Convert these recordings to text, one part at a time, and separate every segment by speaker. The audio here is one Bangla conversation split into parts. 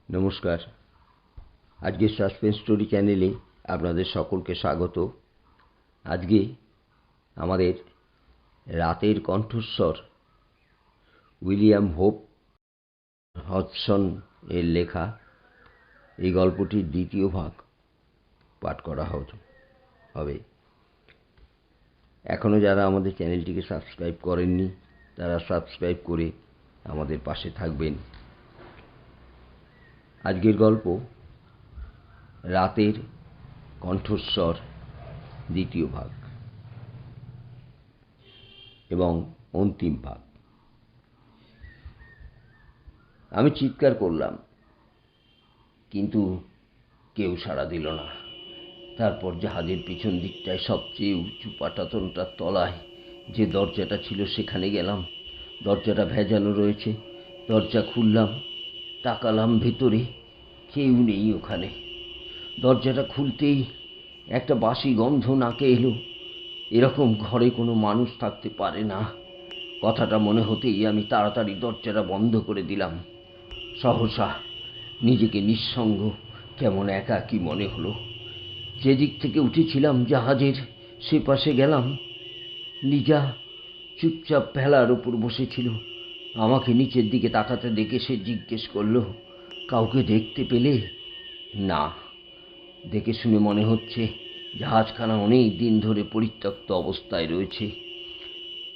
Speaker 1: নমস্কার। আজকে সাসপেন্স স্টোরি চ্যানেলে আপনাদের সকলকে স্বাগত। আজকে আমাদের রাতের কণ্ঠস্বর উইলিয়াম হোপ হডসন এর লেখা এই গল্পটির দ্বিতীয় ভাগ পাঠ করা হবে। এখনও যারা আমাদের চ্যানেলটিকে সাবস্ক্রাইব করেননি তারা সাবস্ক্রাইব করে আমাদের পাশে থাকবেন। আজকের গল্প রাতের কণ্ঠস্বর দ্বিতীয় ভাগ এবং অন্তিম ভাগ। আমি চিৎকার করলাম, কিন্তু কেউ সাড়া দিল না। তারপর জাহাজের পিছন দিকটায় সবচেয়ে উঁচু পাটাতনটার তলায় যে দরজাটা ছিল সেখানে গেলাম। দরজাটা ভেজানো রয়েছে। দরজা খুললাম, তাকালাম ভেতরে, কেউ নেই ওখানে। দরজাটা খুলতেই একটা বাসি গন্ধ নাকে এলো। এরকম ঘরে কোনো মানুষ থাকতে পারে না। কথাটা মনে হতেই আমি তাড়াতাড়ি দরজাটা বন্ধ করে দিলাম। সহসা নিজেকে নিঃসঙ্গ, কেমন একাকী মনে হলো। যেদিক থেকে উঠেছিলাম জাহাজের সে পাশে গেলাম। লিজা চুপচাপ ভেলার উপর বসেছিল। আমাকে নিচের দিকে তাকাতে দেখে সে জিজ্ঞেস করলো, কাউকে দেখতে পেলে? না, দেখে শুনে মনে হচ্ছে জাহাজখানা অনেক দিন ধরে পরিত্যক্ত অবস্থায় রয়েছে।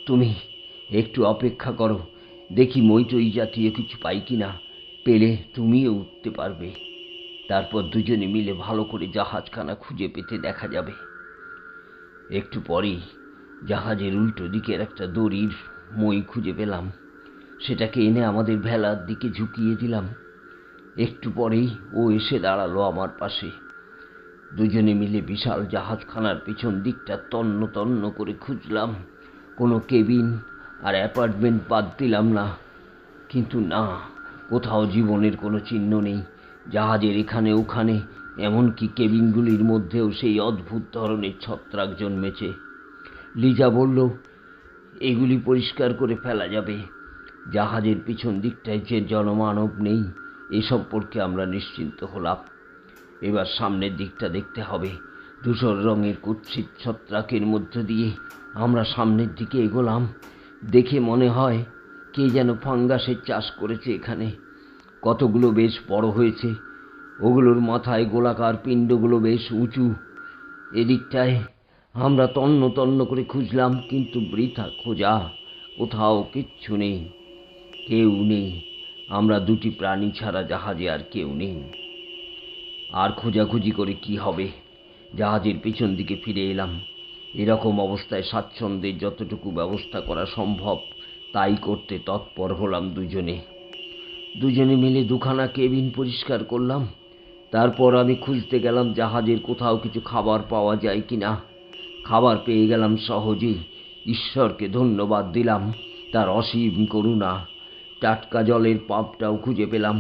Speaker 1: তুমি একটু অপেক্ষা করো, দেখি মইটই জাতীয় কিছু পাই কিনা। পেলে তুমিও উঠতে পারবে। তারপর দুজনে মিলে ভালো করে জাহাজখানা খুঁজে পেতে দেখা যাবে। একটু পরেই জাহাজের উল্টো দিকের একটা দড়ির মই খুঁজে পেলাম। সেটাকে এনে আমাদের ভেলার দিকে ঝুঁকিয়ে দিলাম। একটু পরেই ও এসে দাঁড়ালো আমার পাশে। দুজনে মিলে বিশাল জাহাজখানার পিছন দিকটা তন্ন তন্ন করে খুঁজলাম। কোনো কেবিন আর অ্যাপার্টমেন্ট বাদ দিলাম না, কিন্তু না, কোথাও জীবনের কোনো চিহ্ন নেই। জাহাজের এখানে ওখানে, এমনকি কেবিনগুলির মধ্যেও সেই অদ্ভুত ধরনের ছত্রাক জন্মেছে। লিজা বলল, এগুলি পরিষ্কার করে ফেলা যাবে। জাহাজের পিছন দিকটায় যে জনমানব নেই এ সম্পর্কে আমরা নিশ্চিন্ত হলাম। এবার সামনের দিকটা দেখতে হবে। ধূসর রঙের কুৎসিত ছত্রাকের মধ্য দিয়ে আমরা সামনের দিকে এগোলাম। দেখে মনে হয় কে যেন ফাঙ্গাসের চাষ করেছে এখানে। কতগুলো বেশ বড় হয়েছে। ওগুলোর মাথায় গোলাকার পিণ্ডগুলো বেশ উঁচু। এদিকটায় আমরা তন্ন তন্ন করে খুঁজলাম, কিন্তু বৃথা খোঁজা। কোথাও কিচ্ছু নেই, কেউ নেই। আমরা দুটি প্রাণী ছাড়া জাহাজে আর কেউ নেই। আর খোঁজাখুঁজি করে কি হবে? জাহাজের পিছন দিকে ফিরে এলাম। এরকম অবস্থায় স্বাচ্ছন্দ্যের যতটুকু ব্যবস্থা করা সম্ভব তাই করতে তৎপর হলাম। দুজনে মিলে দুখানা কেবিন পরিষ্কার করলাম। তারপর আমি খুঁজতে গেলাম জাহাজের কোথাও কিছু খাবার পাওয়া যায় কিনা। খাবার পেয়ে গেলাম সহজেই। ঈশ্বরকে ধন্যবাদ দিলাম তার অসীম করুণা। টাটকা জলের পাম্পটাও খুঁজে পেলাম।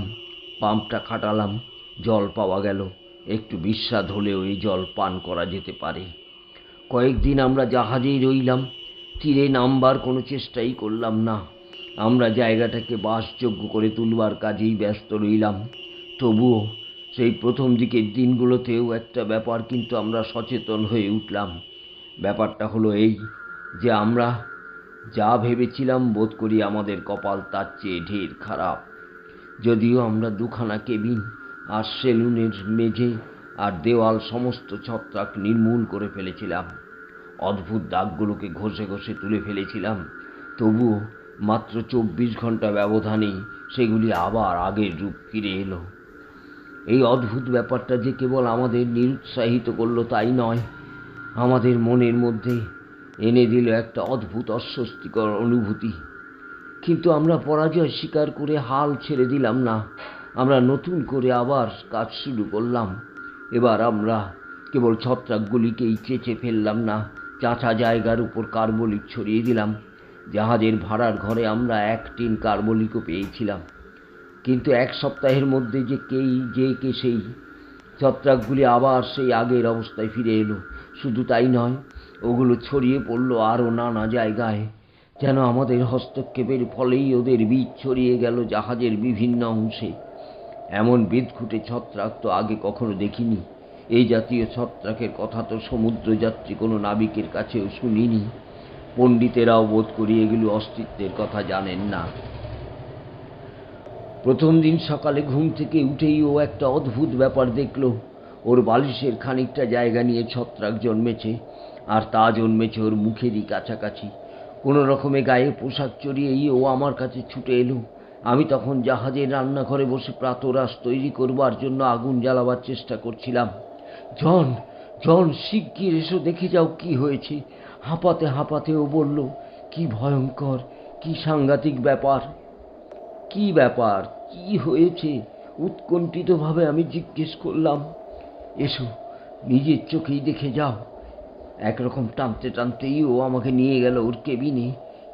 Speaker 1: পাম্পটা খাটালাম, জল পাওয়া গেল। একটু বিস্বাদ হলেও এই জল পান করা যেতে পারে। কয়েকদিন আমরা জাহাজেই রইলাম। তীরে নামবার কোনো চেষ্টাই করলাম না। আমরা জায়গাটাকে বাসযোগ্য করে তুলবার কাজেই ব্যস্ত রইলাম। তবুও সেই প্রথম দিকের দিনগুলোতেও একটা ব্যাপার কিন্তু আমরা সচেতন হয়ে উঠলাম। ব্যাপারটা হলো এই যে আমরা যা ভেবেছিলাম বোধ করি আমাদের কপাল তার চেয়ে ঢের খারাপ। যদিও আমরা দুখানা কেবিন আর সেলুনের মেঝে আর দেওয়াল সমস্ত ছত্রাক নির্মূল করে ফেলেছিলাম, অদ্ভুত দাগগুলোকে ঘষে ঘষে তুলে ফেলেছিলাম, তবুও মাত্র 24 ঘন্টা ব্যবধানেই সেগুলি আবার আগের রূপ ফিরে এলো। এই অদ্ভুত ব্যাপারটা যে কেবল আমাদের নিরুৎসাহিত করলো তাই নয়, আমাদের মনের মধ্যে এনে দিল একটা অদ্ভুত অস্বস্তিকর অনুভূতি। কিন্তু আমরা পরাজয় স্বীকার করে হাল ছেড়ে দিলাম না। আমরা নতুন করে আবার কাজ শুরু করলাম। এবার আমরা কেবল ছত্রাকগুলিকেই চেঁচে ফেললাম না, চাঁচা জায়গার উপর কার্বলিক ছড়িয়ে দিলাম। জাহাজের ভাড়ার ঘরে আমরা 1 টিন কার্বলিকও পেয়েছিলাম। কিন্তু 1 সপ্তাহের মধ্যে যে সেই ছত্রাকগুলি আবার সেই আগের অবস্থায় ফিরে এলো। শুধু তাই নয়, ওগুলো ছড়িয়ে পড়লো আরও নানা জায়গায়। যেন আমাদের হস্তক্ষেপের ফলেই ওদের বীজ ছড়িয়ে গেল জাহাজের বিভিন্ন অংশে। এমন বিদঘুটে ছত্রাক তো আগে কখনো দেখিনি। এই জাতীয় ছত্রাকের কথা তো সমুদ্রযাত্রী কোনো নাবিকের কাছেও শুনিনি। পণ্ডিতেরাও বোধ করি এগুলো অস্তিত্বের কথা জানেন না। প্রথম দিন সকালে ঘুম থেকে উঠেই ও একটা অদ্ভুত ব্যাপার দেখল। ওর বালিশের খানিকটা জায়গা নিয়ে ছত্রাক জন্মেছে, আর তা জন্মেছে ওর মুখেরই কাছাকাছি। কোনো রকমে গায়ে পোশাক চড়িয়েই ও আমার কাছে ছুটে এলো। আমি তখন জাহাজের রান্নাঘরে বসে প্রাতরাশ তৈরি করবার জন্য আগুন জ্বালাবার চেষ্টা করছিলাম। জন, জন, শিগগির এসো, দেখে যাও কি হয়েছে। হাঁপাতে হাঁপাতে ও বলল, কি ভয়ঙ্কর, কি সাংঘাতিক ব্যাপার। কি ব্যাপার, কি হয়েছে? উৎকণ্ঠিতভাবে আমি জিজ্ঞেস করলাম। এসো, নিজের চোখেই দেখে যাও। একরকম টানতে টানতেই ও আমাকে নিয়ে গেল ওর কেবিনে।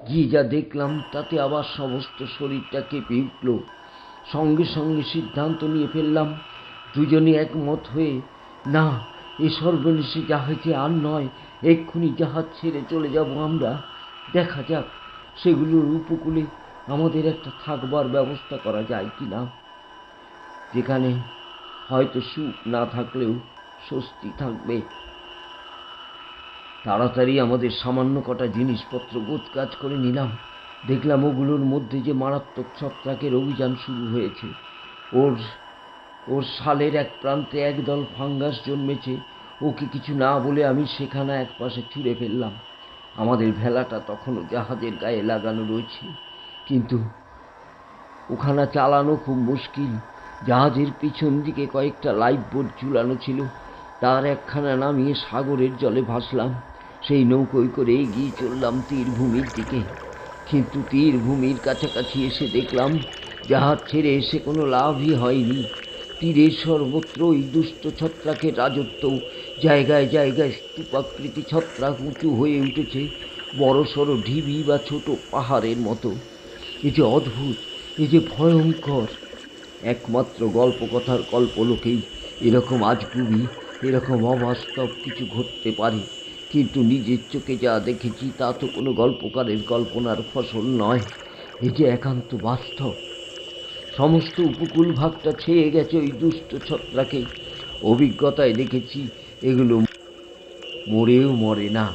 Speaker 1: গিয়ে যা দেখলাম তাতে আবার সমস্ত শরীরটা কেঁপে উঠল। সঙ্গে সঙ্গে সিদ্ধান্ত নিয়ে ফেললাম, দুজনে একমত হয়ে, না, এ সর্বনেশে যা হয়েছে আর নয়, এক্ষুনি জাহাজ ছেড়ে চলে যাব আমরা। দেখা যাক সেগুলোর উপকূলে আমাদের একটা থাকবার ব্যবস্থা করা যায় কি না, যেখানে হয়তো সুখ না থাকলেও স্বস্তি থাকবে। তাড়াতাড়ি আমাদের সামান্য কটা জিনিসপত্র গোছগাছ করে নিলাম। দেখলাম ওগুলোর মধ্যে যে মারাত্মক ছত্রাকের অভিযান শুরু হয়েছে। ওর ওর শালের এক প্রান্তে একদল ফাঙ্গাস জন্মেছে। ওকে কিছু না বলে আমি সেখানে একপাশে ছুঁড়ে ফেললাম। আমাদের ভেলাটা তখনও জাহাজের গায়ে লাগানো রয়েছে, কিন্তু ওখানা চালানো খুব মুশকিল। জাহাজের পিছন দিকে কয়েকটা লাইফ বোট ঝুলানো ছিল, তার একখানা নামিয়ে সাগরের জলে ভাসলাম। সেই নৌকোয় করে এগিয়ে চললাম তীরভূমির দিকে। কিন্তু তীরভূমির কাছাকাছি এসে দেখলাম জাহাজ ছেড়ে এসে কোনো লাভই হয়নি। তীরের সর্বত্র ওই দুষ্ট ছত্রাকের রাজত্ব। জায়গায় জায়গায় স্তূপাকৃতি ছত্রাক উঁচু হয়ে উঠেছে, বড় সড়ো ঢিবি বা ছোট পাহাড়ের মতো। এ যে অদ্ভুত, এ যে ভয়ঙ্কর। একমাত্র গল্পকথার কল্পলোকেই এরকম আজগুবি, এরকম অবাস্তব কিছু ঘটতে পারে। কিন্তু নিজের চোখে যা দেখেছি তা তো কোনো গল্পকারের কল্পনার ফসল নয়, এ যে একান্ত বাস্তব। সমস্ত উপকূল ভাগটা ছেয়ে গেছে ওই দুষ্ট ছত্রাকে। অভিজ্ঞতায় দেখেছি এগুলো মরেও মরে না।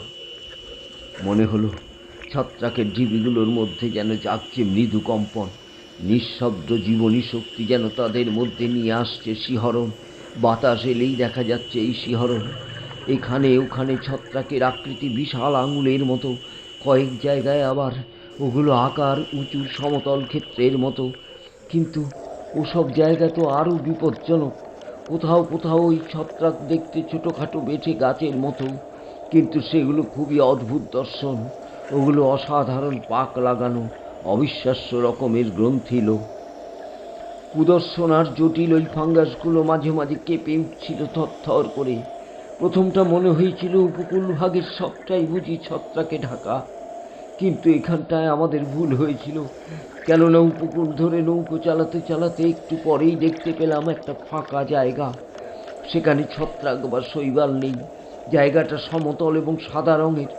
Speaker 1: মনে হলো ছত্রাকের জীবীগুলোর মধ্যে যেন জাগছে মৃদু কম্পন। নিঃশব্দ জীবনী শক্তি যেন তাদের মধ্যে নিয়ে আসছে শিহরণ। বাতাস এলেই দেখা যাচ্ছে এই শিহরণ। এখানে ওখানে ছত্রাকের আকৃতি বিশাল আঙুলের মতো, কয়েক জায়গায় আবার ওগুলো আকার উঁচু সমতল ক্ষেত্রের মতো। কিন্তু ওসব জায়গা তো আরও বিপজ্জনক। কোথাও কোথাও ওই ছত্রাক দেখতে ছোটোখাটো বেঁটে গাছের মতো, কিন্তু সেগুলো খুবই অদ্ভুত দর্শন। ওগুলো অসাধারণ পাক লাগানো, অবিশ্বাস্য রকমের গ্রন্থিল। কুদর্শন আর জটিল ওই ফাঙ্গাসগুলো মাঝে মাঝে কেঁপে উঠছিল থরথর করে। প্রথমটা মনে হয়েছিল উপকূল ভাগের সবটাই বুঝি ছত্রাকে ঢাকা। কিন্তু এখানটায় আমাদের ভুল হয়েছিল, কেননা উপকূল ধরে নৌকো চালাতে চালাতে একটু পরেই দেখতে পেলাম একটা ফাঁকা জায়গা। সেখানে ছত্রাক বা শৈবাল নেই। জায়গাটা সমতল এবং সাদা রঙের।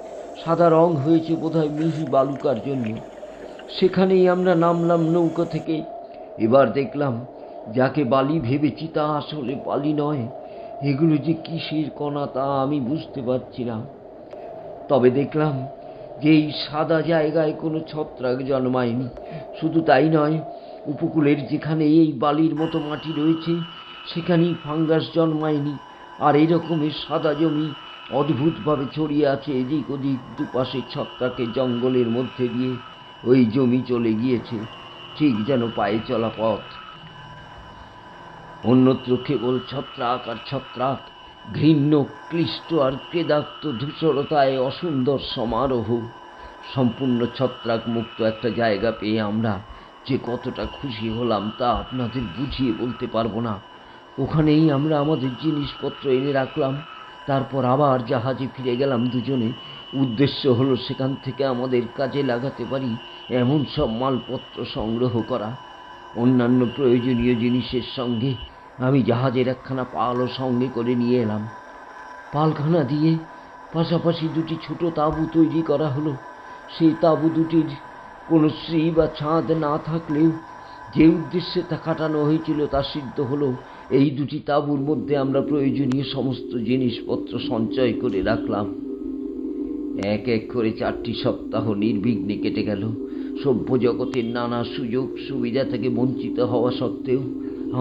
Speaker 1: সাদা রং হয়েছে বোধহয় মিহি বালুকার জন্য। সেখানেই আমরা নামলাম নৌকা থেকে। এবার দেখলাম যাকে বালি ভেবেছি তা আসলে বালি নয়। এগুলো যে কিসের কণা তা আমি বুঝতে পারছি না। তবে দেখলাম যে এই সাদা জায়গায় কোনো ছত্রাক জন্মায়নি। শুধু তাই নয়, উপকূলের যেখানে এই বালির মতো মাটি রয়েছে সেখানেই ফাঙ্গাস জন্মায়নি। আর এইরকমের সাদা জমি অদ্ভুতভাবে ছড়িয়ে আছে এদিক ওদিক। দুপাশে ছত্রাকের জঙ্গলের মধ্যে দিয়ে ওই জমি চলে গিয়েছে, ঠিক যেন পায়ে চলা পথ। অন্যত্র কেবল ছত্রাক আর ছত্রাক, ঘৃণ্য ক্লিষ্ট আর ক্লেদাক্ত ধূসরতায় অসুন্দর সমারোহ। সম্পূর্ণ ছত্রাক মুক্ত একটা জায়গা পেয়ে আমরা যে কতটা খুশি হলাম তা আপনাদের বুঝিয়ে বলতে পারবো না। ওখানেই আমরা আমাদের জিনিসপত্র এনে রাখলাম। তারপর আবার জাহাজে ফিরে গেলাম দুজনে। উদ্দেশ্য হলো সেখান থেকে আমাদের কাজে লাগাতে পারি এমন সব মালপত্র সংগ্রহ করা। অন্যান্য প্রয়োজনীয় জিনিসের সঙ্গে আমি জাহাজের একখানা পালও সঙ্গে করে নিয়ে এলাম। পালখানা দিয়ে পাশাপাশি দুটি ছোট তাঁবু তৈরি করা হলো। সেই তাঁবু দুটির কোনো শ্রী বা ছাদ না থাকলেও যে উদ্দেশ্যে তা কাটানো হয়েছিল তা সিদ্ধ হলো। এই দুটি তাঁবুর মধ্যে আমরা প্রয়োজনীয় সমস্ত জিনিসপত্র সঞ্চয় করে রাখলাম। এক এক করে 4টি সপ্তাহ নির্বিঘ্নে কেটে গেল। সভ্য জগতের নানা সুযোগ সুবিধা থেকে বঞ্চিত হওয়া সত্ত্বেও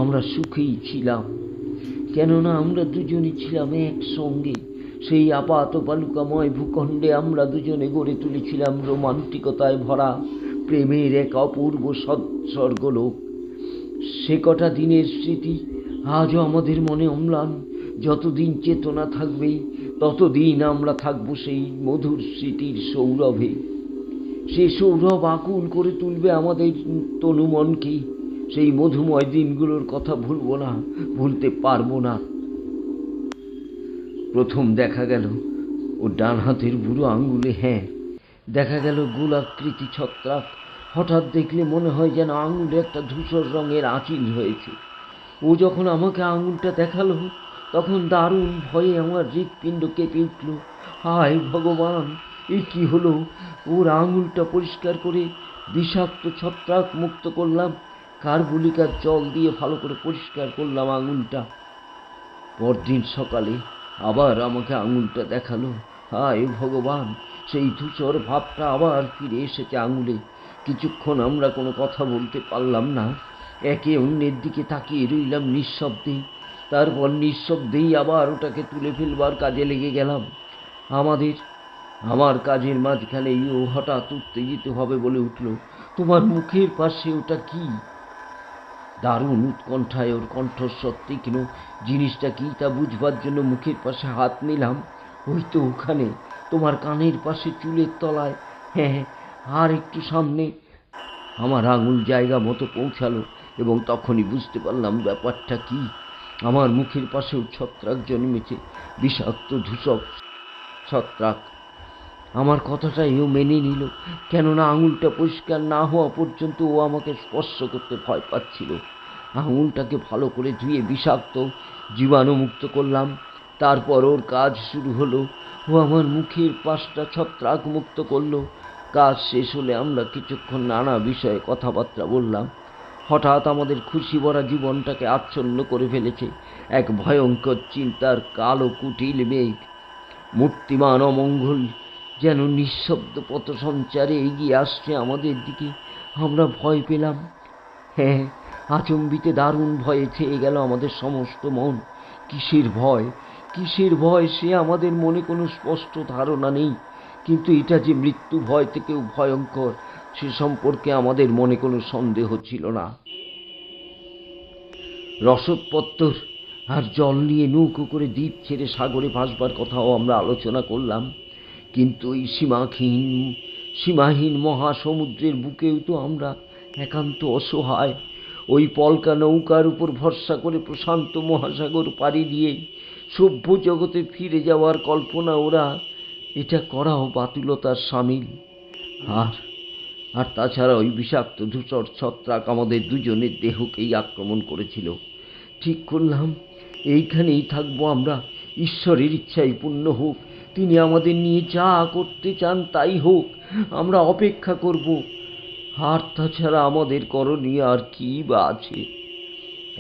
Speaker 1: আমরা সুখেই ছিলাম, কেননা আমরা দুজনই ছিলাম একসঙ্গে। সেই আপাত বালুকাময় ভূখণ্ডে আমরা দুজনে গড়ে তুলেছিলাম রোমান্টিকতায় ভরা প্রেমের এক অপূর্ব স্বর্গলোক। সে কটা দিনের স্মৃতি আজও আমাদের মনে অম্লান। যতদিন চেতনা থাকবে ততদিন আমরা থাকব সেই মধুর স্মৃতির সৌরভে। সে সৌরভ আকুল করে তুলবে আমাদের তনুমনকে। সেই মধুময় দিনগুলোর কথা ভুলব না, ভুলতে পারবো না। প্রথম দেখা গেল ও ডান হাতের বুড়ো আঙ্গুলে, দেখা গেল গোলাকৃতি ছত্রাক। হঠাৎ দেখলে মনে হয় যেন আঙুলে একটা ধূসর রঙের আঁচিল হয়েছে। ও যখন আমাকে আঙুলটা দেখালো তখন দারুণ ভয়ে আমার হৃৎপিণ্ড কেঁপে উঠল। হায় ভগবান, এ কি হলো! ওর আঙুলটা পরিষ্কার করে বিষাক্ত ছত্রাক মুক্ত করলাম। কার্বলিকার জল দিয়ে ভালো করে পরিষ্কার করলাম আঙুলটা। পরদিন সকালে আবার আমাকে আঙুলটা দেখালো। হায় ভগবান, সেই ধূসর ভাবটা আবার ফিরে এসেছে আঙুলে। কিছুক্ষণ আমরা কোনো কথা বলতে পারলাম না, একে অন্যের দিকে তাকিয়ে রইলাম নিঃশব্দে। তারপর নিঃশব্দেই আবার ওটাকে তুলে ফেলবার কাজে লেগে গেলাম। আমার কাজের মাঝখানেই ও হঠাৎ উত্তেজিতভাবে বলে উঠল, তোমার মুখের পাশে ওটা কি? দারুণ উৎকণ্ঠায় ওর কণ্ঠস্বর তীক্ষ্ণ। জিনিসটা কি তা বুঝবার জন্য মুখের পাশে হাত নিলাম। ওই তো ওখানে, তোমার কানের পাশে, চুলের তলায়। হ্যাঁ, আর একটু সামনে। আমার আঙুল জায়গা মতো পৌঁছালো এবং তখনই বুঝতে পারলাম ব্যাপারটা কি। আমার মুখের পাশেও ছত্রাক জন্মেছে, বিষাক্ত ধূসর ছত্রাক। আমার কথাটা এও মেনে নিল, কেননা আঙুলটা পরিষ্কার না হওয়া পর্যন্ত ও আমাকে স্পর্শ করতে ভয় পাচ্ছিল। আঙুলটাকে ভালো করে ধুয়ে বিষাক্ত জীবাণুমুক্ত করলাম। তারপর ওর কাজ শুরু হলো। ও আমার মুখের পাশটা ছত্রাক মুক্ত করলো। কাজ শেষ হলে আমরা কিছুক্ষণ নানা বিষয়ে কথাবার্তা বললাম। হঠাৎ আমাদের খুশি ভরা জীবনটাকে আচ্ছন্ন করে ফেলেছে এক ভয়ঙ্কর চিন্তার কালো কুটিল মেঘ। মূর্তিমান অমঙ্গল যেন নিঃশব্দ পথসঞ্চারে এগিয়ে আসছে আমাদের দিকে। আমরা ভয় পেলাম। হ্যাঁ, আচম্বিতে দারুণ ভয়ে ছেয়ে গেল আমাদের সমস্ত মন। কিসের ভয়, কিসের ভয় সে আমাদের মনে কোনো স্পষ্ট ধারণা নেই, কিন্তু এটা যে মৃত্যু ভয় থেকেও ভয়ঙ্কর সে সম্পর্কে আমাদের মনে কোনো সন্দেহ ছিল না। রসদপত্তর আর জল নিয়ে নৌকো করে দ্বীপ ছেড়ে সাগরে ভাসবার কথাও আমরা আলোচনা করলাম, কিন্তু এই সীমাহীন মহাসমুদ্রের বুকেও তো আমরা একান্ত অসহায়। ওই পলকা নৌকার উপর ভরসা করে প্রশান্ত মহাসাগর পাড়ি দিয়ে সভ্য জগতে ফিরে যাওয়ার কল্পনা ওরা এটা করাও বাতুলতার সামিল। আর তাছাড়া ওই বিষাক্ত ধূসর ছত্রাক আমাদের দুজনের দেহকেই আক্রমণ করেছিল। ঠিক করলাম এইখানেই থাকবো আমরা। ঈশ্বরের ইচ্ছাই পূর্ণ হোক, তিনি আমাদের নিয়ে যা করতে চান তাই হোক, আমরা অপেক্ষা করব। আর তাছাড়া আমাদের করণীয় আর কি বা আছে?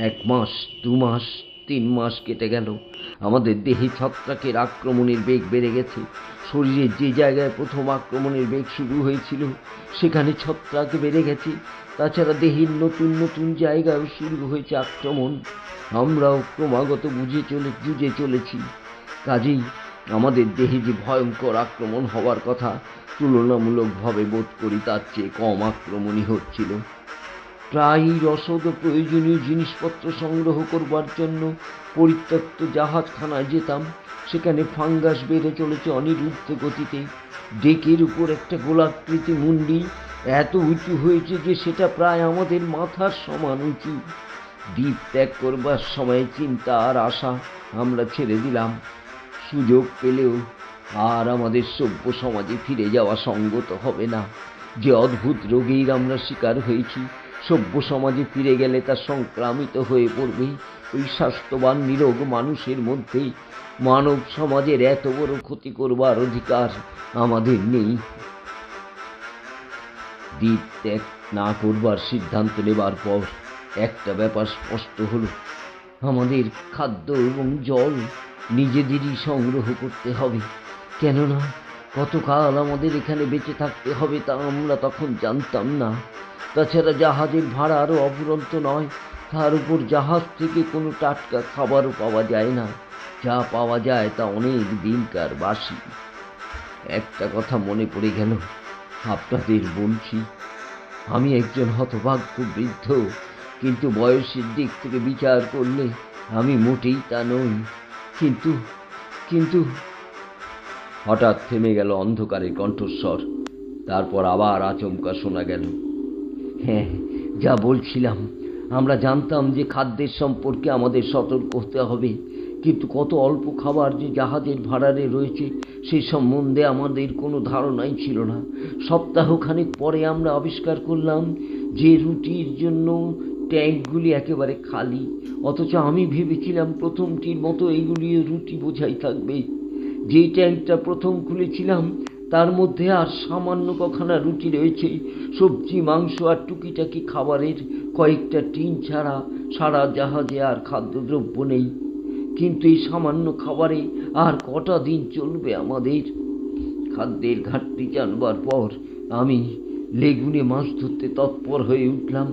Speaker 1: 1 মাস, 2 মাস, 3 মাস কেটে গেল। আমাদের দেহে ছত্রাকের আক্রমণের বেগ বেড়ে গেছে। শরীরের যে জায়গায় প্রথম আক্রমণের বেগ শুরু হয়েছিল সেখানে ছত্রাক বেড়ে গেছে। তাছাড়া দেহের নতুন নতুন জায়গায়ও শুরু হয়েছে আক্রমণ। আমরাও ক্রমাগত যুঝে চলেছি। কাজেই আমাদের দেহে যে ভয়ঙ্কর আক্রমণ হওয়ার কথা তুলনামূলকভাবে বোধ করি তার চেয়ে কম আক্রমণই হচ্ছিল। প্রায়ই রসদ ও প্রয়োজনীয় জিনিসপত্র সংগ্রহ করবার জন্য পরিত্যক্ত জাহাজখানায় যেতাম। সেখানে ফাঙ্গাস বেড়ে চলেছে অনিরুদ্ধ গতিতে। ডেকের উপর একটা গোলাকৃতি মুন্ডি এত উঁচু হয়েছে যে সেটা প্রায় আমাদের মাথার সমান উঁচু। দ্বীপ ত্যাগ করবার সময় চিন্তা আর আশা আমরা ছেড়ে দিলাম। সুযোগ পেলেও আর আমাদের সভ্য সমাজে ফিরে যাওয়া সঙ্গত হবে না। যে অদ্ভুত রোগের আমরা শিকার হয়েছি, সভ্য সমাজে ফিরে গেলে তা সংক্রামিত হয়ে পড়বে ওই স্বাস্থ্যবান নিরোগ মানুষের মধ্যে। মানব সমাজের এত বড় ক্ষতি করবার অধিকার আমাদের নেই। দ্বীপ ত্যাগ না করবার সিদ্ধান্ত নেবার পর একটা ব্যাপার স্পষ্ট হলো, আমাদের খাদ্য এবং জল নিজেদেরই সংগ্রহ করতে হবে। কেননা কতকাল আমাদের এখানে বেঁচে থাকতে হবে তা আমরা তখন জানতাম না। তাছাড়া জাহাজের ভাড়া আরও অফুরন্ত নয়, তার উপর জাহাজ থেকে কোনো টাটকা খাবারও পাওয়া যায় না, যা পাওয়া যায় তা অনেক দিনকার বাসি। একটা কথা মনে পড়ে গেল, আপনাদের বলছি, আমি একজন হতভাগ্য বৃদ্ধ, কিন্তু বয়সের দিক থেকে বিচার করলে আমি মোটেই তা নই। কিন্তু কিন্তু হঠাৎ থেমে গেল অন্ধকারের কণ্ঠস্বর। তারপর আবার আচমকা শোনা গেল, হ্যাঁ, যা বলছিলাম, আমরা জানতাম যে খাদ্যের সম্পর্কে আমাদের সতর্ক হতে হবে, কিন্তু কত অল্প খাবার যে জাহাজের ভাড়ারে রয়েছে সে সম্বন্ধে আমাদের কোনো ধারণাই ছিল না। সপ্তাহখানেক পরে আমরা আবিষ্কার করলাম যে রুটির জন্য ট্যাঙ্কগুলি একেবারে খালি, অথচ আমি ভেবেছিলাম প্রথমটির মতো এইগুলিও রুটি বোঝাই থাকবে। যেই ট্যাঙ্কটা প্রথম খুলেছিলাম তার মধ্যে আর সামান্য কখানা রুটি রয়েছে, সবজি, মাংস আর টুকিটাকি খাবারের কয়েকটা টিন ছাড়া সারা জাহাজে আর খাদ্যদ্রব্য নেই। কিন্তু এই সামান্য খাবারে আর কটা দিন চলবে আমাদের? খাদ্যের ঘাটতি জানবার পর আমি লেগুনে মাছ ধরতে তৎপর হয়ে উঠলাম,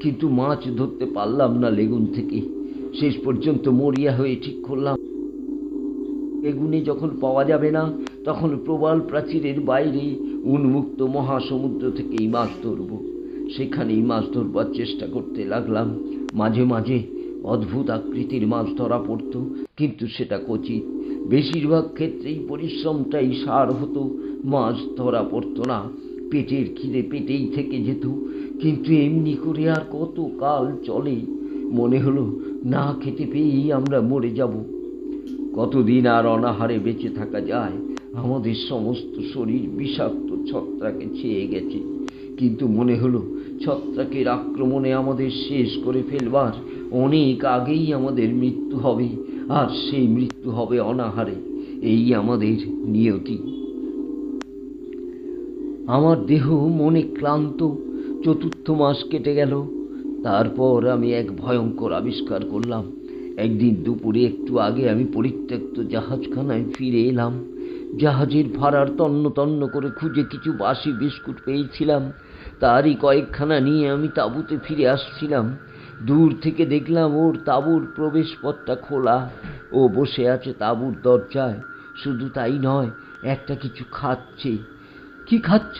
Speaker 1: কিন্তু মাছ ধরতে পারলাম না লেগুন থেকে। শেষ পর্যন্ত মরিয়া হয়ে ঠিক করলাম, লেগুনে যখন পাওয়া যাবে না তখন প্রবাল প্রাচীরের বাইরে উন্মুক্ত মহাসমুদ্র থেকেই মাছ ধরব। সেখানেই মাছ ধরবার চেষ্টা করতে লাগলাম। মাঝে মাঝে অদ্ভুত আকৃতির মাছ ধরা পড়ত, কিন্তু সেটা কচিত। বেশিরভাগ ক্ষেত্রেই পরিশ্রমটাই সার হতো, মাছ ধরা পড়তো না। পেটের খিদে পেটেই থেকে যেত, কিন্তু এমনি করে আর কত কাল চলে? মনে হলো না খেতে পেয়েই আমরা মরে যাব। কতদিন আর অনাহারে বেঁচে থাকা যায়? আমাদের সমস্ত শরীর বিষাক্ত ছত্রাকে ছেয়ে গেছে, কিন্তু মনে হলো ছত্রাকের আক্রমণে আমাদের শেষ করে ফেলবার অনেক আগেই আমাদের মৃত্যু হবে, আর সেই মৃত্যু হবে অনাহারে। এই আমাদের নিয়তি। আমার দেহ মনে ক্লান্ত। চতুর্থ মাস কেটে গেল। তারপর আমি এক ভয়ঙ্কর আবিষ্কার করলাম। একদিন দুপুরে একটু আগে আমি পরিত্যক্ত জাহাজখানায় ফিরে এলাম। জাহাজের ভাড়ার তন্ন তন্ন করে খুঁজে কিছু বাসি বিস্কুট পেয়েছিলাম, তারই কয়েকখানা নিয়ে আমি তাঁবুতে ফিরে আসছিলাম। দূর থেকে দেখলাম ওর তাঁবুর প্রবেশপথটা খোলা। ও বসে আছে তাঁবুর দরজায়। শুধু তাই নয়, একটা কিছু খাচ্ছে। কি খাচ্ছ,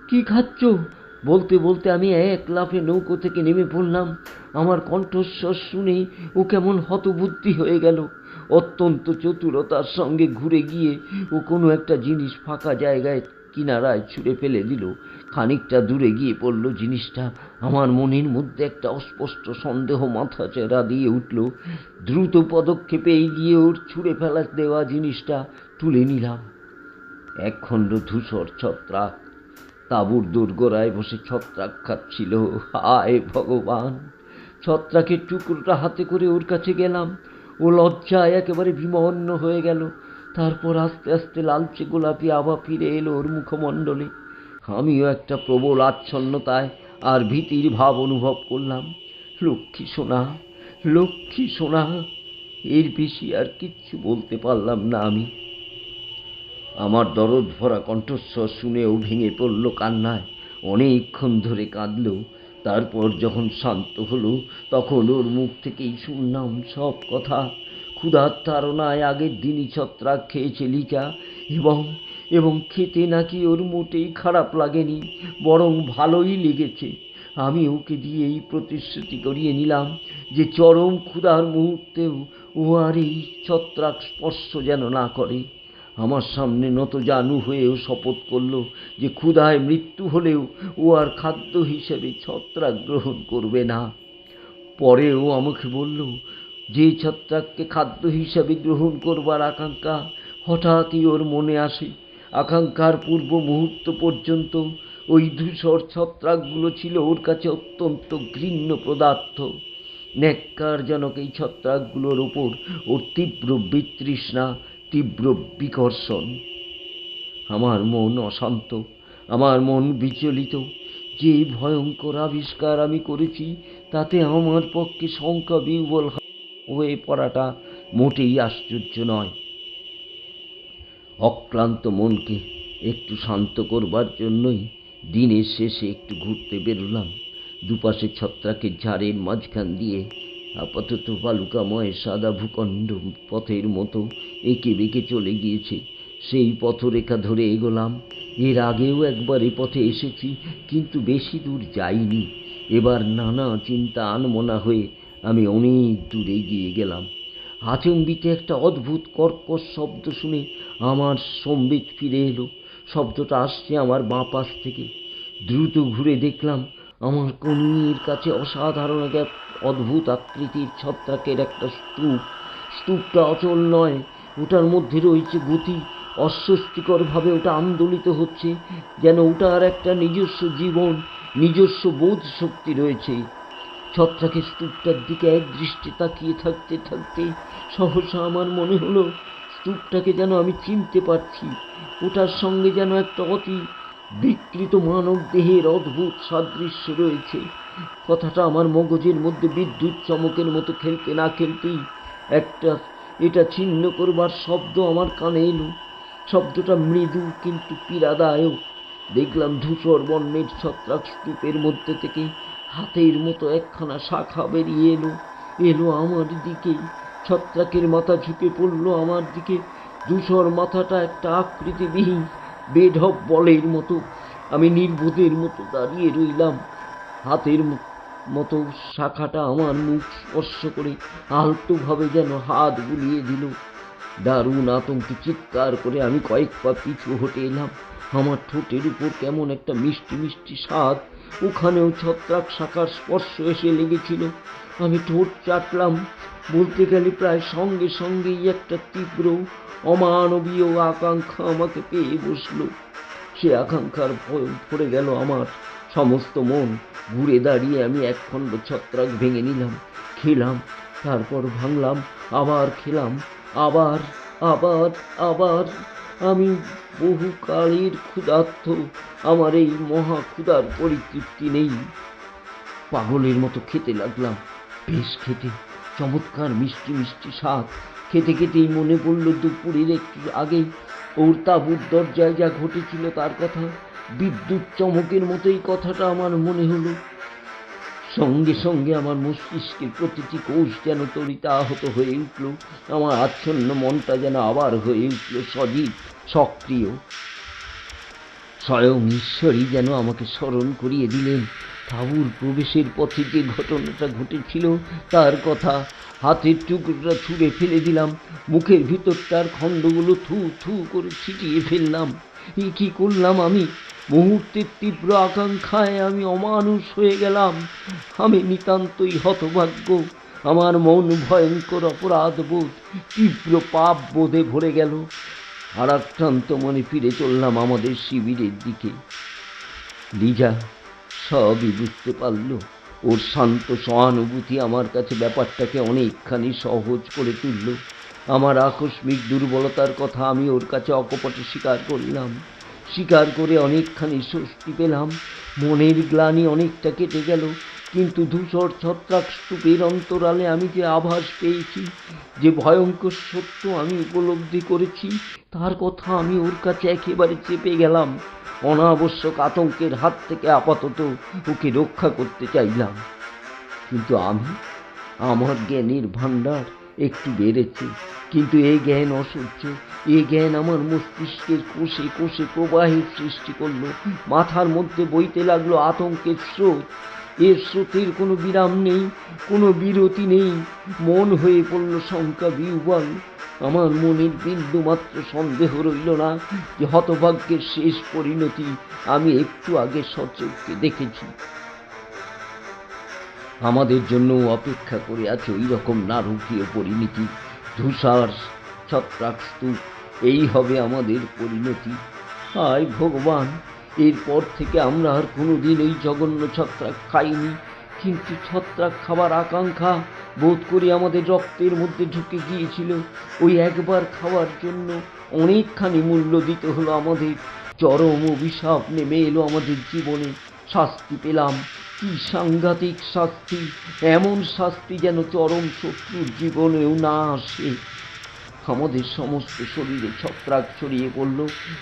Speaker 1: কি খাচ্ছ? বলতে বলতে আমি এক লাফে নৌকো থেকে নেমে পড়লাম। আমার কণ্ঠস্বর শুনে ও কেমন হতবুদ্ধি হয়ে গেল। অত্যন্ত চতুরতার সঙ্গে ঘুরে গিয়ে ও কোনো একটা জিনিস ফাঁকা জায়গায় কিনারায় ছুঁড়ে ফেলে দিল। খানিকটা দূরে গিয়ে পড়ল জিনিসটা। আমার মনের মধ্যে একটা অস্পষ্ট সন্দেহ মাথা চেরা দিয়ে উঠল। দ্রুত পদক্ষেপে এগিয়ে ওর ছুঁড়ে ফেলা দেওয়া জিনিসটা তুলে নিলাম। একখণ্ড ধূসর ছত্রাক তাঁবুর দোরগোড়ায় বসে ছত্রাক খাচ্ছিল। হায় ভগবান! ছত্রাকের টুকরোটা হাতে করে ওর কাছে গেলাম। ও লজ্জায় একেবারে বিমন্ন হয়ে গেল। তারপর আস্তে আস্তে লালচে গোলাপি আভা ফিরে এলো ওর মুখমণ্ডলে। আমিও একটা প্রবল আচ্ছন্নতায় আর ভীতির ভাব অনুভব করলাম। লক্ষ্মী সোনা, লক্ষ্মী সোনা, এর বেশি আর কিচ্ছু বলতে পারলাম না আমি। আমার দরদ ভরা কণ্ঠস্বর শুনেও ভেঙে পড়ল কান্নায়। অনেকক্ষণ ধরে কাঁদল। তারপর যখন শান্ত হলো তখন ওর মুখ থেকেই শুনলাম সব কথা। ক্ষুধার তাড়নায় আগের দিনই ছত্রাক খেয়েছে লিজা, এবং এবং খেতে নাকি ওর মোটেই খারাপ লাগেনি, বরং ভালোই লেগেছে। আমি ওকে দিয়ে এই প্রতিশ্রুতি করিয়ে নিলাম যে চরম ক্ষুধার মুহূর্তেও ও আর এই ছত্রাক স্পর্শ যেন না করে। আমার সামনে নতজানু হয়েও শপথ করল যে ক্ষুধায় মৃত্যু হলেও ও আর খাদ্য হিসেবে ছত্রাক গ্রহণ করবে না। পরেও আমাকে বলল যে ছত্রাককে খাদ্য হিসাবে গ্রহণ করবার আকাঙ্ক্ষা হঠাৎই ওর মনে আসে। আকাঙ্ক্ষার পূর্ব মুহূর্ত পর্যন্ত ওই ধূসর ছত্রাকগুলো ছিল ওর কাছে অত্যন্ত ঘৃণ্য পদার্থ। ন্যাক্কারজনক এই ছত্রাকগুলোর ওপর ওর তীব্র বিতৃষ্ণা, তীব্র বিকর্ষণ। আমার মন অশান্ত, আমার মন বিচলিত। যে ভয়ঙ্কর আবিষ্কার আমি করেছি তাতে আমার পক্ষে শঙ্কা বিহ্বল হয়ে পড়াটা মোটেই আশ্চর্য নয়। অক্লান্ত মনকে একটু শান্ত করবার জন্যই দিনের শেষে একটু ঘুরতে বেরোলাম। দুপাশে ছত্রাকের ঝাড়ের মাঝখান দিয়ে আপাতত বালুকাময় সাদা ভূখণ্ড পথের মতো এঁকে বেঁকে চলে গিয়েছে। সেই পথরেখা ধরে এগোলাম। এর আগেও একবার এ পথে এসেছি, কিন্তু বেশি দূর যাইনি। এবার নানা চিন্তা আনমনা হয়ে আমি অনেক দূর এগিয়ে গেলাম। আচমবিতে একটা অদ্ভুত কর্কশ শব্দ শুনে আমার সম্বিত ফিরে এলো। শব্দটা আসছে আমার বাঁ পাশ থেকে। দ্রুত ঘুরে দেখলাম আমার কনুইয়ের কাছে অসাধারণ এক অদ্ভুত আকৃতির ছত্রাকের একটা স্তূপ। স্তূপটা অচল নয়, ওটার মধ্যে রয়েছে গতি। অস্বস্তিকরভাবে ওটা আন্দোলিত হচ্ছে, যেন ওটার একটা নিজস্ব জীবন, নিজস্ব বোধ শক্তি রয়েছে। ছত্রাকের স্তূপটার দিকে এক দৃষ্টি তাকিয়ে থাকতে থাকতে সহসা আমার মনে হলো স্তূপটাকে যেন আমি চিনতে পারছি। ওটার সঙ্গে যেন একটা অতি বিকৃত মানব দেহের অদ্ভুত সাদৃশ্য রয়েছে। কথাটা আমার মগজের মধ্যে বিদ্যুৎ চমকের মতো খেলতে না খেলতেই একটা এটা ছিন্ন করবার শব্দ আমার কানে এলো। শব্দটা মৃদু কিন্তু পীড়াদায়ক। দেখলাম ধূসর বর্ণের ছত্রাক স্তূপের মধ্যে থেকে হাতের মতো একখানা শাখা বেরিয়ে এলো আমার দিকে। ছত্রাকের মাথা ঝুঁকে পড়ল আমার দিকে। ধূসর মাথাটা একটা আকৃতিবিহীন বেঢপ বলের মতো। আমি নির্বোধের মতো দাঁড়িয়ে রইলাম। হাতের মতো শাখাটা আমার মুখ স্পর্শ করে আলতোভাবে যেন হাত বুলিয়ে দিল। দারুণ আতঙ্কে চিৎকার করে আমি কয়েক পা পিছু হটে এলাম। আমার ঠোঁটের উপর কেমন একটা মিষ্টি মিষ্টি স্বাদ। ওখানেও ছত্রাক শাখার স্পর্শ এসে লেগেছিল। আমি ঠোঁট চাটলাম। বলতে গেলে প্রায় সঙ্গে সঙ্গেই একটা তীব্র অমানবীয় আকাঙ্ক্ষা আমাকে পেয়ে বসল। সে আকাঙ্ক্ষার ভয় পড়ে গেল আমার সমস্ত মন। ঘুরে দাঁড়িয়ে আমি একখণ্ড ছত্রাক ভেঙে নিলাম, খেলাম, তারপর ভাঙলাম, আবার খেলাম, আবার আবার আবার। আমি বহুকালের ক্ষুধার্ত, আমার এই মহা ক্ষুধার পরিতৃপ্তি নেই। পাগলের মতো খেতে লাগলাম। বেশ খেতে, চমৎকার মিষ্টি মিষ্টি স্বাদ। খেতে খেতেই মনে পড়ল দুপুরের একটু আগে ওর তাঁবুর দরজায় যা ঘটেছিল তার কথা। বিদ্যুৎ চমকের মতোই কথাটা আমার মনে হলো। সঙ্গে সঙ্গে আমার মস্তিষ্কের প্রতিটি কোষ যেন তড়িতাহত হয়ে উঠল। আমার আচ্ছন্ন মনটা যেন আবার হয়ে উঠল সজীব, সক্রিয়। স্বয়ং ঈশ্বরই যেন আমাকে স্মরণ করিয়ে দিলেন তাঁবুর প্রবেশের পথে যে ঘটনাটা ঘটেছিল তার কথা। হাতের টুকরোটা ছুঁড়ে ফেলে দিলাম। মুখের ভিতরটার খণ্ডগুলো থু থু করে ছিটিয়ে ফেললাম। কি করলাম আমি? মুহূর্তের তীব্র আকাঙ্ক্ষায় আমি অমানুষ হয়ে গেলাম। আমি নিতান্তই হতভাগ্য। আমার মন ভয়ঙ্কর অপরাধ বোধ, তীব্র পাপ বোধে ভরে গেল। আর আক্রান্ত মনে ফিরে চললাম আমাদের শিবিরের দিকে। লিজা সবই বুঝতে পারল। ওর শান্ত সহানুভূতি আমার কাছে ব্যাপারটাকে অনেকখানি সহজ করে তুলল। আমার আকস্মিক দুর্বলতার কথা আমি ওর কাছে অকপটে স্বীকার করলাম। স্বীকার করে অনেকখানি স্বস্তি পেলাম। মনের গ্লানি অনেকটা কেটে গেল। কিন্তু ধূসর ছত্রাক স্তূপের অন্তরালে আমি যে আভাস পেয়েছি, যে ভয়ঙ্কর সত্য আমি উপলব্ধি করেছি, তার কথা আমি ওর কাছে একেবারে চেপে গেলাম। অনাবশ্যক আতঙ্কের হাত থেকে আপাতত ওকে রক্ষা করতে চাইলাম। কিন্তু আমার জ্ঞানের ভাণ্ডার একটু বেড়েছে, কিন্তু এই জ্ঞান অসহ্য। এই জ্ঞান আমার মস্তিষ্কের কোষে কোষে প্রবাহের সৃষ্টি করলো। মাথার মধ্যে বইতে লাগলো আতঙ্কের স্রোত। এর স্রোতের কোনো বিরাম নেই, কোনো বিরতি নেই। মন হয়ে পড়ল শঙ্কা বিহ্বল। আমার মনের বিন্দু মাত্র সন্দেহ রইল না যে হতভাগ্যের শেষ পরিণতি আমি একটু আগে সচক্ষে দেখেছি। আমাদের জন্য অপেক্ষা করে আছে ওই রকম নারকীয় পরিণতি। ধূসর ছত্রাক স্তূপ, এই হবে আমাদের পরিণতি। হায় ভগবান, এরপর থেকে আমরা আর কোনোদিন ওই জঘন্য ছত্রাক খাইনি। কিন্তু ছত্রাক খাবার আকাঙ্ক্ষা বোধ করি আমাদের রক্তের মধ্যে ঢুকে গিয়েছিল। ওই একবার খাওয়ার জন্য অনেকখানি মূল্য দিতে হলো আমাদের। চরম অভিশাপ নেমে এলো আমাদের জীবনে। শাস্তি পেলাম, কি সাংঘাতিক শাস্তি! এমন শাস্তি যেন চরম শত্রুর জীবনেও না আসে। আমাদের সমস্ত শরীরে ছত্রাক ছড়িয়ে পড়ল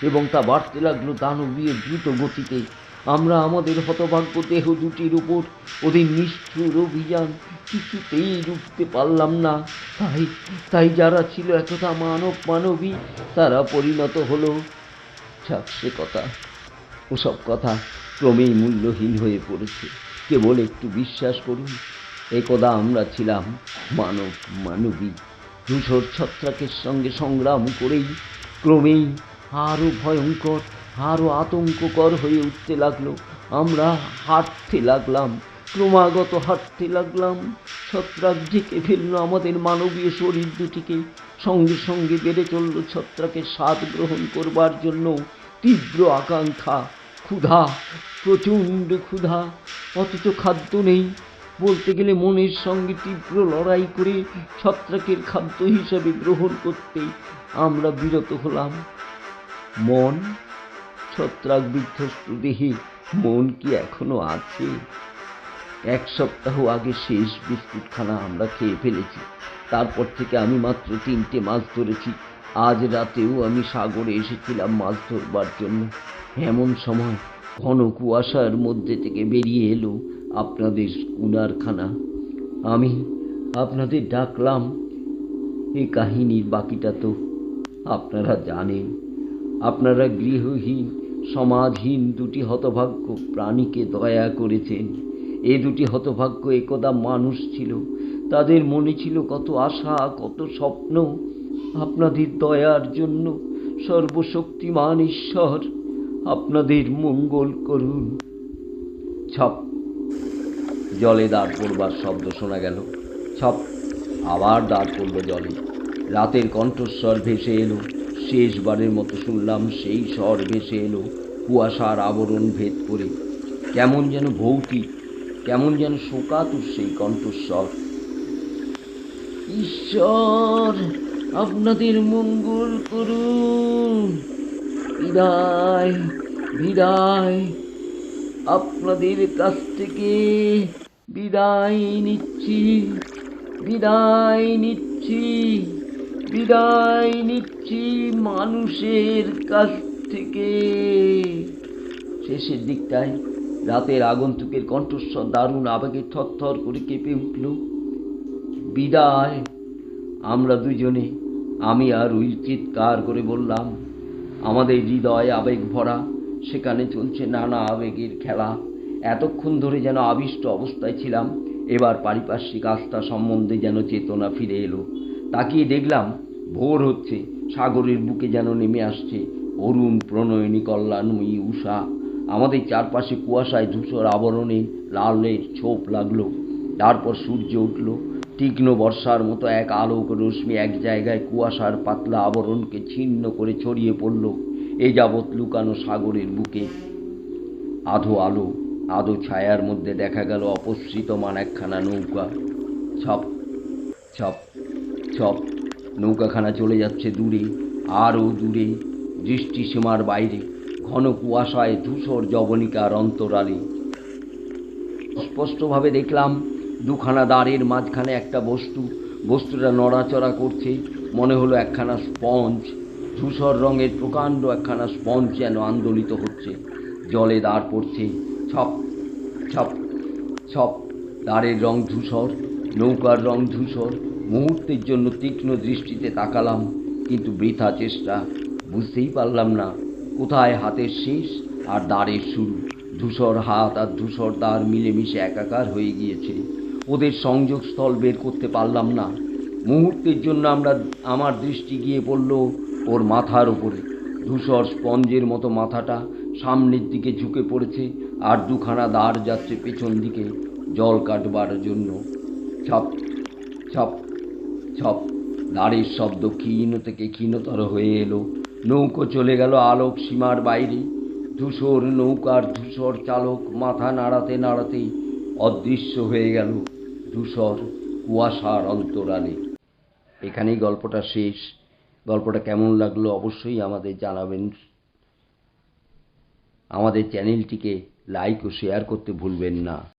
Speaker 1: এবং তা বাড়তে লাগলো দানবীয় দ্রুত গতিতে। আমরা আমাদের হতভাগ্য দেহ দুটির উপর ওদের নিষ্ঠুর অভিযান কিছুতেই রুখতে পারলাম না। তাই তাই যারা ছিল একদা মানবী, তারা পরিণত হলো, যাক সে কথা, ওসব কথা ক্রমেই মূল্যহীন হয়ে পড়েছে। কেবল একটু বিশ্বাস করুন, একদা আমরা ছিলাম মানবী। ধূসর ছত্রাকের সঙ্গে সংগ্রাম করেই ক্রমেই আরও ভয়ঙ্কর, আরও আতঙ্ককর হয়ে উঠতে লাগলো। আমরা হাঁটতে লাগলাম, ক্রমাগত হাঁটতে লাগলাম। ছত্রাক ঢেকে ফেলল আমাদের মানবীয় শরীর দুটিকে। সঙ্গে সঙ্গে বেড়ে চলল ছত্রাকের স্বাদ গ্রহণ করবার জন্য তীব্র আকাঙ্ক্ষা, ক্ষুধা, প্রচণ্ড ক্ষুধা। অথচ খাদ্য নেই। বলতে গেলে মনের সঙ্গে তীব্র লড়াই করে ছত্রাকের খাদ্য হিসাবে গ্রহণ করতে আমরা বিরত হলাম। মন, ছত্রাক বিধ্বস্ত দেহে মন কি এখনো আছে? 1 সপ্তাহ আগে শেষ বিস্কুটখানা আমরা খেয়ে ফেলেছি। তারপর থেকে আমি মাত্র 3টে মাছ ধরেছি। আজ রাতেও আমি সাগরে এসেছিলাম মাছ ধরবার জন্য। এমন সময় ঘন কুয়াশার মধ্যে থেকে বেরিয়ে এলো আপনাদের স্কুনারখানা। আমি আপনাদের ডাকলাম। এই কাহিনীর বাকিটা তো আপনারা জানেন। আপনারা গৃহহীন, সমাজহীন দুটি হতভাগ্য প্রাণীকে দয়া করেছেন। এ দুটি হতভাগ্য একদা মানুষ ছিল। তাদের মনে ছিল কত আশা, কত স্বপ্ন। আপনাদের দয়ার জন্য সর্বশক্তিমান ঈশ্বর আপনাদের মঙ্গল করুন। ছপ, জলে দাঁড় পড়বার শব্দ শোনা গেল। ছপ, আবার দাঁড় পড়ল জলে। রাতের কণ্ঠস্বর ভেসে এলো। শেষবারের মতো শুনলাম সেই স্বর ভেসে এলো কুয়াশার আবরণ ভেদ করে। কেমন যেন ভৌতিক, কেমন যেন শোকাতুর সেই কণ্ঠস্বর। ঈশ্বর আপনাদের মঙ্গল করুন। বিদায়, বিদায়, আপনাদের কাছ থেকে বিদায় নিচ্ছি, বিদায় নিচ্ছি, বিদায় নিচ্ছি মানুষের কাছ থেকে। শেষের দিকটায় রাতের আগন্তুকের কণ্ঠস্বর দারুণ আবেগে থরথর করে কেঁপে উঠল। বিদায়। আমরা দুজনে, আমি আর উইল, চিৎকার করে বললাম। আমাদের হৃদয় আবেগ ভরা, সেখানে চলছে নানা আবেগের খেলা। এতক্ষণ ধরে যেন আবিষ্ট অবস্থায় ছিলাম, এবার পারিপার্শ্বিক আস্থা সম্বন্ধে যেন চেতনা ফিরে এলো। তাকিয়ে দেখলাম ভোর হচ্ছে, সাগরের বুকে যেন নেমে আসছে অরুণ প্রণয়িনী কল্যাণময়ী উষা। আমাদের চারপাশে কুয়াশায় ধূসর আবরণে লালের ছোপ লাগলো। তারপর সূর্য উঠল। তীক্ষ্ণ বর্ষার মতো এক আলোক রশ্মি এক জায়গায় কুয়াশার পাতলা আবরণকে ছিন্ন করে ছড়িয়ে পড়ল এ যাবৎ লুকানো সাগরের বুকে। আধো আলো, আধো ছায়ার মধ্যে দেখা গেল অপসৃতমান একখানা নৌকা। ছপ ছপ ছপ, নৌকাখানা চলে যাচ্ছে দূরে, আরও দূরে, দৃষ্টিসীমার বাইরে, ঘন কুয়াশায় ধূসর জবনিকার অন্তরালে। স্পষ্টভাবে দেখলাম দুখানা দ্বারের মাঝখানে একটা বস্তুটা নড়াচড়া করছে। মনে হলো একখানা স্পঞ্জ, ধূসর রঙের প্রকাণ্ড একখানা স্পঞ্জ যেন আন্দোলিত হচ্ছে, জলে দাঁড় পড়ছে। ছপ ছপ ছপ, দ্বারের রং ধূসর, নৌকার রং ধূসর। মুহূর্তের জন্য তীক্ষ্ণ দৃষ্টিতে তাকালাম, কিন্তু বৃথা চেষ্টা। বুঝতেই পারলাম না কোথায় হাতের শেষ আর দ্বারের শুরু। ধূসর হাত আর ধূসর দ্বার মিলেমিশে একাকার হয়ে গিয়েছে। ওদের সংযোগস্থল বের করতে পারলাম না। মুহূর্তের জন্য আমার দৃষ্টি গিয়ে পড়ল ওর মাথার উপরে। ধূসর স্পঞ্জের মতো মাথাটা সামনের দিকে ঝুঁকে পড়েছে, আর দুখানা দ্বার যাচ্ছে পেছন দিকে জল কাটবার জন্য। ছপ ছপ ছপ, দ্বারের শব্দ ক্ষীণ থেকে ক্ষীণতর হয়ে এলো। নৌকো চলে গেল আলোক সীমার বাইরে। ধূসর নৌকার ধূসর চালক মাথা নাড়াতে নাড়াতে অদৃশ্য হয়ে গেল ধূসর কুয়াশার অন্তরালে। এখানেই গল্পটা শেষ। গল্পটা কেমন লাগলো অবশ্যই আমাদের জানাবেন। আমাদের চ্যানেলটিকে লাইক ও শেয়ার করতে ভুলবেন না।